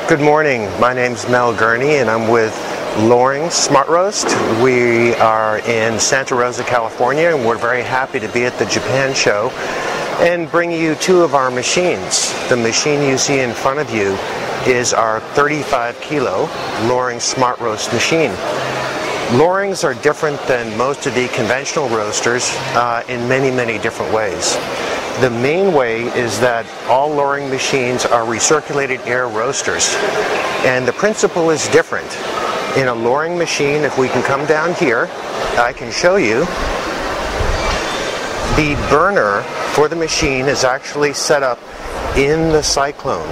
Good morning. My name's Mel Gurney and I'm with Loring Smart Roast. We are in Santa Rosa, California, and we're very happy to be at the Japan show and bring you two of our machines. The machine you see in front of you is our 35 kilo Loring Smart Roast machine. Lorings are different than most of the conventional roasters in many different ways. The main way is that all Loring machines are recirculated air roasters, and the principle is different. In a Loring machine, if we can come down here, I can show you the burner for the machine is actually set up in the cyclone.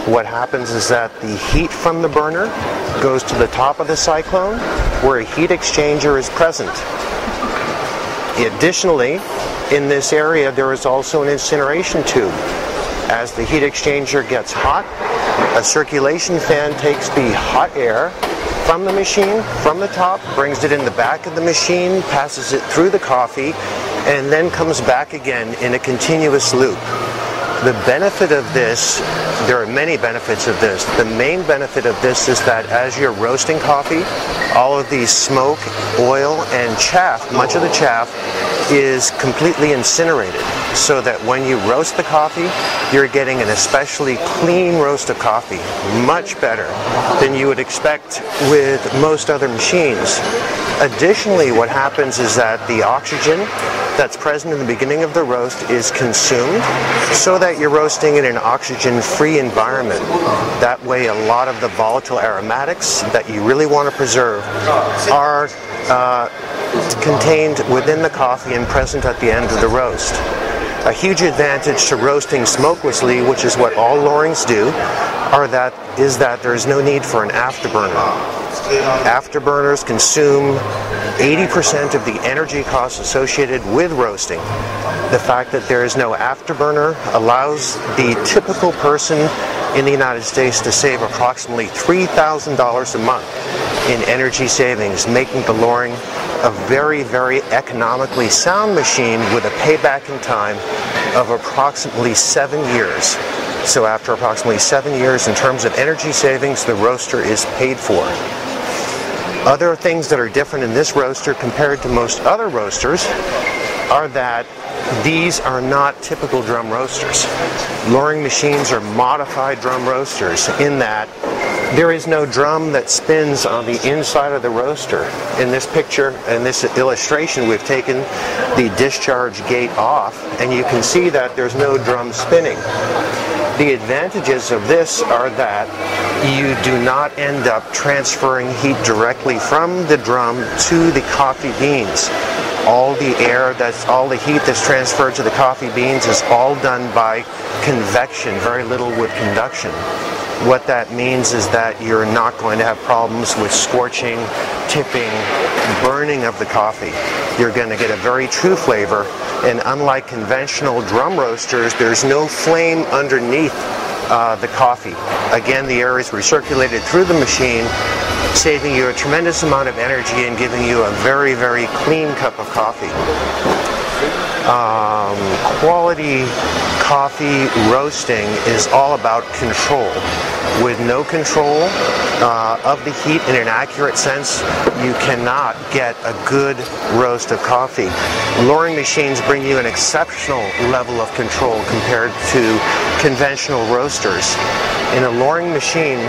What happens is that the heat from the burner goes to the top of the cyclone where a heat exchanger is present. Additionally, in this area there is also an incineration tube. As the heat exchanger gets hot, a circulation fan takes the hot air from the machine, from the top, brings it in the back of the machine, passes it through the coffee, and then comes back again in a continuous loop. The benefit of this, there are many benefits of this. The main benefit of this is that as you're roasting coffee, all of the smoke, oil, and chaff, much of the chaff, is completely incinerated, so that when you roast the coffee, you're getting an especially clean roast of coffee, much better than you would expect with most other machines. Additionally, what happens is that the oxygen that's present in the beginning of the roast is consumed so that you're roasting in an oxygen-free environment. That way, a lot of the volatile aromatics that you really want to preserve are contained within the coffee and present at the end of the roast. A huge advantage to roasting smokelessly, which is what all Lorings do, is that there is no need for an afterburner. Afterburners consume 80% of the energy costs associated with roasting. The fact that there is no afterburner allows the typical person in the United States to save approximately $3,000 a month in energy savings, making the Loring a very economically sound machine with a payback in time of approximately 7 years. So after approximately 7 years in terms of energy savings, the roaster is paid for. Other things that are different in this roaster compared to most other roasters are that these are not typical drum roasters. Loring machines are modified drum roasters in that there is no drum that spins on the inside of the roaster. In this picture, in this illustration, we've taken the discharge gate off, and you can see that there's no drum spinning. The advantages of this are that you do not end up transferring heat directly from the drum to the coffee beans. All the heat that's transferred to the coffee beans is all done by convection, very little with conduction. What that means is that you're not going to have problems with scorching, tipping, burning of the coffee. You're going to get a very true flavor, and unlike conventional drum roasters, there's no flame underneath the coffee. Again, the air is recirculated through the machine, saving you a tremendous amount of energy and giving you a very clean cup of coffee. Quality coffee roasting is all about control. With no control of the heat in an accurate sense, you cannot get a good roast of coffee. Loring machines bring you an exceptional level of control compared to conventional roasters. In a Loring machine,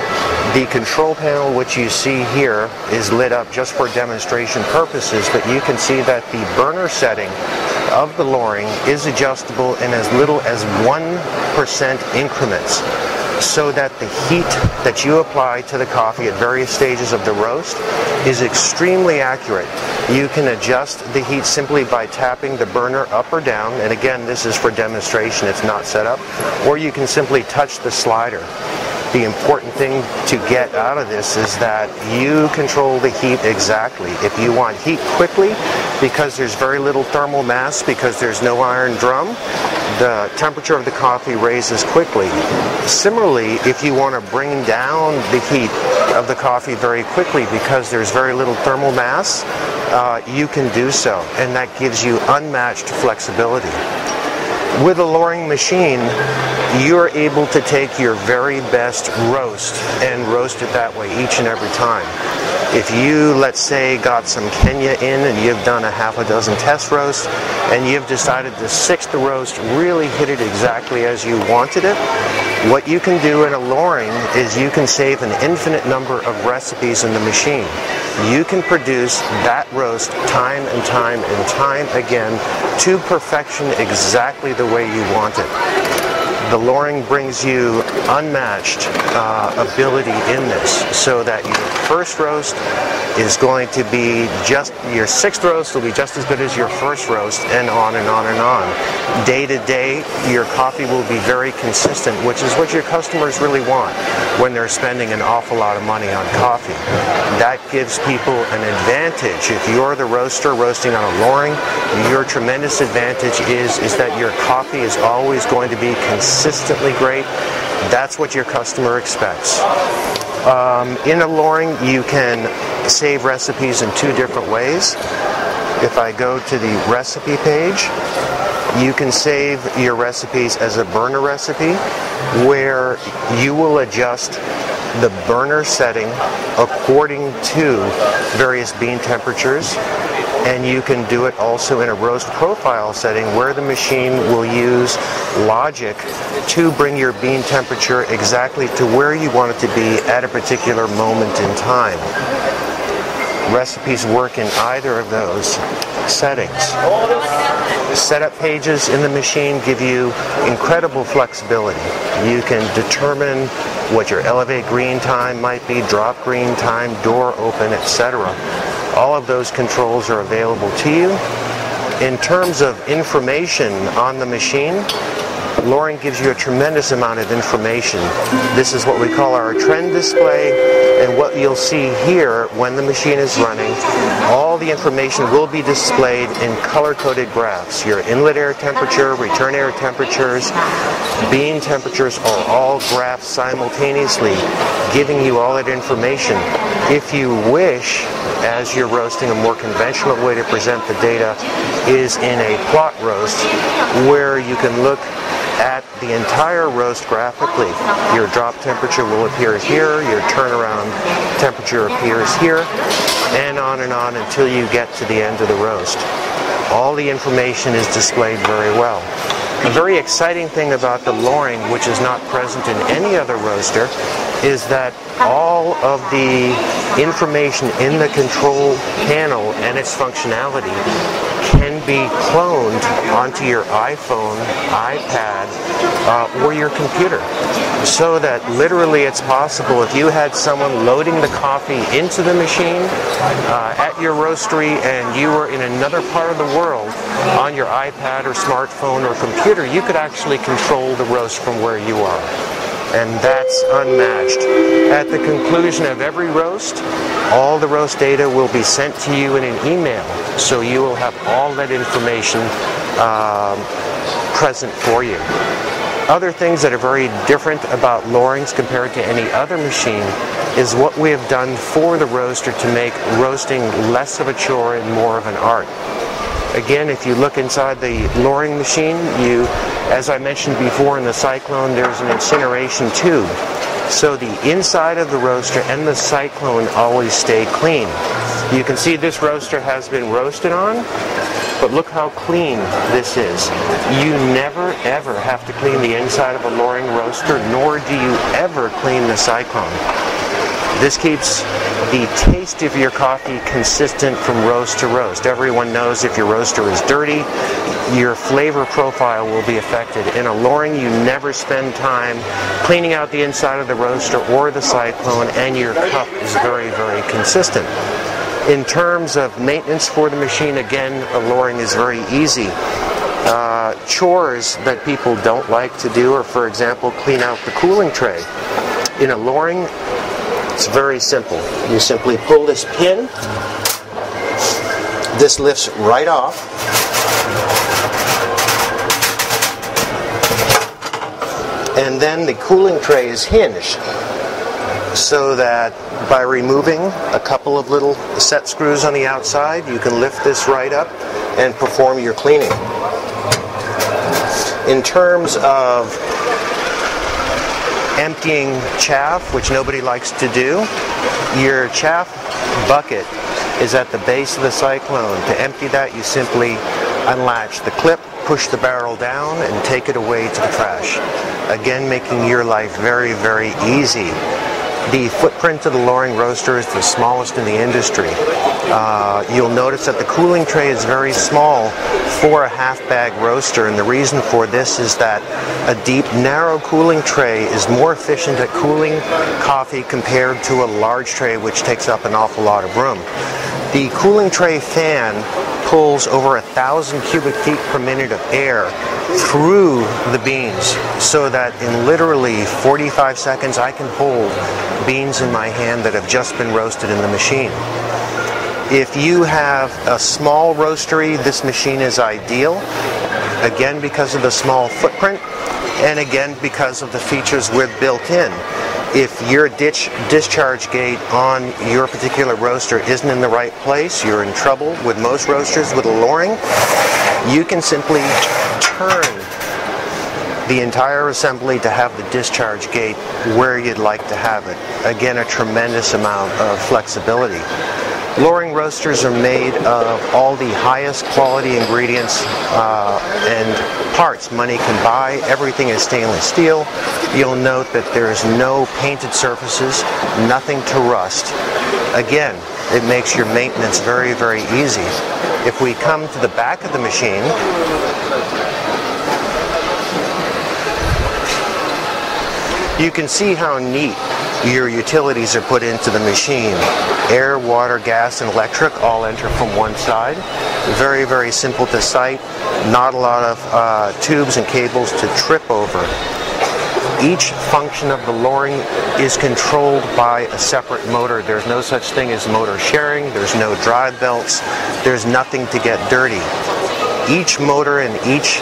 the control panel which you see here is lit up just for demonstration purposes, but you can see that the burner setting of the Loring is adjustable in as little as 1% increments, so that the heat that you apply to the coffee at various stages of the roast is extremely accurate. You can adjust the heat simply by tapping the burner up or down, and again, this is for demonstration, it's not set up, or you can simply touch the slider. The important thing to get out of this is that you control the heat exactly. If you want heat quickly, because there's very little thermal mass, because there's no iron drum, the temperature of the coffee raises quickly. Similarly, if you want to bring down the heat of the coffee very quickly because there's very little thermal mass, you can do so, and that gives you unmatched flexibility. With a loring machine, you're able to take your very best roast and roast it that way each and every time. If you, let's say, got some Kenya in and you've done a half a dozen test roasts and you've decided the sixth roast really hit it exactly as you wanted it, what you can do in a loring is you can save an infinite number of recipes in the machine. You can produce that roast time and time and time again to perfection exactly the way you want it. The loring brings you unmatched ability in this, so that your first roast is going to be just, your sixth roast will be just as good as your first roast, and on and on and on. Day to day, your coffee will be very consistent, which is what your customers really want when they're spending an awful lot of money on coffee. That gives people an advantage. If you're the roaster roasting on a loring, your tremendous advantage is that your coffee is always going to be consistently great. That's what your customer expects. In a loring, you can save recipes in two different ways. If I go to the recipe page, you can save your recipes as a burner recipe, where you will adjust the burner setting according to various bean temperatures. And you can do it also in a roast profile setting, where the machine will use logic to bring your bean temperature exactly to where you want it to be at a particular moment in time. Recipes work in either of those settings. Setup pages in the machine give you incredible flexibility. You can determine what your elevate green time might be, drop green time, door open, etc. All of those controls are available to you. In terms of information on the machine, loring gives you a tremendous amount of information. This is what we call our trend display, and what you'll see here when the machine is running, all the information will be displayed in color-coded graphs. Your inlet air temperature, return air temperatures, bean temperatures are all graphed simultaneously, giving you all that information. If you wish, as you're roasting, a more conventional way to present the data is in a plot roast, where you can look at the entire roast graphically. Your drop temperature will appear here, your turnaround temperature appears here, and on until you get to the end of the roast. All the information is displayed very well. A very exciting thing about the loring, which is not present in any other roaster, is that all of the information in the control panel and its functionality can be cloned onto your iPhone, iPad, or your computer. So that literally it's possible, if you had someone loading the coffee into the machine at your roastery and you were in another part of the world, on your iPad or smartphone or computer, you could actually control the roast from where you are. And that's unmatched. At the conclusion of every roast, all the roast data will be sent to you in an email, so you will have all that information present for you. Other things that are very different about lorings compared to any other machine is what we have done for the roaster to make roasting less of a chore and more of an art. Again, if you look inside the loring machine, as I mentioned before in the Cyclone, there's an incineration tube. So the inside of the roaster and the Cyclone always stay clean. You can see this roaster has been roasted on, but look how clean this is. You never ever have to clean the inside of a loring roaster, nor do you ever clean the Cyclone. This keeps the taste of your coffee consistent from roast to roast. Everyone knows if your roaster is dirty, your flavor profile will be affected. In a loring, you never spend time cleaning out the inside of the roaster or the Cyclone, and your cup is very, very consistent. In terms of maintenance for the machine, again, a loring is very easy. Chores that people don't like to do are, for example, clean out the cooling tray. In a loring, it's very simple. You simply pull this pin, this lifts right off, and then the cooling tray is hinged, so that by removing a couple of little set screws on the outside, you can lift this right up and perform your cleaning. In terms of emptying chaff, which nobody likes to do, your chaff bucket is at the base of the cyclone. To empty that, you simply unlatch the clip, push the barrel down, and take it away to the trash. Again, making your life very, very easy. The footprint of the Loring roaster is the smallest in the industry. You'll notice that the cooling tray is very small for a half-bag roaster, and the reason for this is that a deep, narrow cooling tray is more efficient at cooling coffee compared to a large tray which takes up an awful lot of room. The cooling tray fan pulls over 1,000 cubic feet per minute of air through the beans, so that in literally 45 seconds I can hold beans in my hand that have just been roasted in the machine. If you have a small roastery, this machine is ideal, again because of the small footprint, and again because of the features we've built in. If your discharge gate on your particular roaster isn't in the right place, you're in trouble. With most roasters with a Loring, you can simply turn the entire assembly to have the discharge gate where you'd like to have it. Again, a tremendous amount of flexibility. Loring roasters are made of all the highest quality ingredients and parts money can buy. Everything is stainless steel. You'll note that there's no painted surfaces, nothing to rust. Again, it makes your maintenance very, very easy. If we come to the back of the machine, you can see how neat your utilities are put into the machine. Air, water, gas, and electric all enter from one side. Very, very simple to sight. Not a lot of tubes and cables to trip over. Each function of the Loring is controlled by a separate motor. There's no such thing as motor sharing. There's no drive belts. There's nothing to get dirty. Each motor and each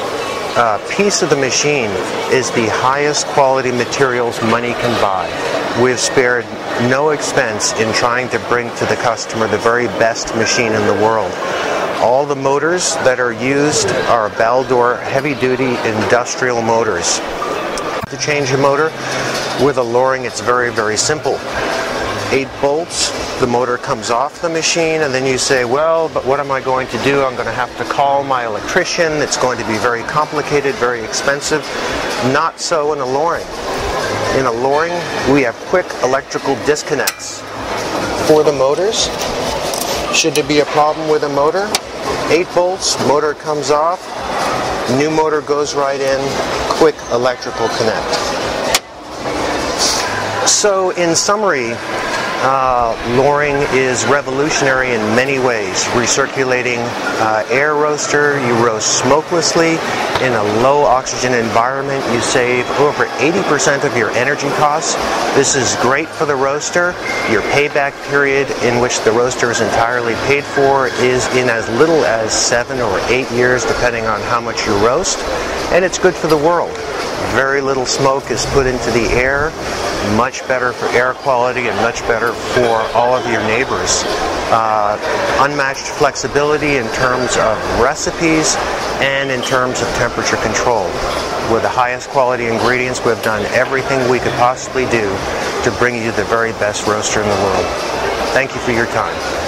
piece of the machine is the highest quality materials money can buy. We've spared no expense in trying to bring to the customer the very best machine in the world. All the motors that are used are Baldor heavy-duty industrial motors. To change a motor with a Loring, it's very, very simple. 8 bolts, the motor comes off the machine, and then you say, well, but what am I going to do? I'm going to have to call my electrician. It's going to be very complicated, very expensive. Not so in a Loring. In a Loring, we have quick electrical disconnects for the motors. Should there be a problem with a motor, 8 bolts, motor comes off, new motor goes right in, quick electrical connect. So in summary, Loring is revolutionary in many ways. Recirculating air roaster, you roast smokelessly in a low oxygen environment. You save over 80% of your energy costs. This is great for the roaster. Your payback period in which the roaster is entirely paid for is in as little as 7 or 8 years, depending on how much you roast. And it's good for the world. Very little smoke is put into the air. Much better for air quality and much better for all of your neighbors. Unmatched flexibility in terms of recipes and in terms of temperature control. With the highest quality ingredients, we've done everything we could possibly do to bring you the very best roaster in the world. Thank you for your time.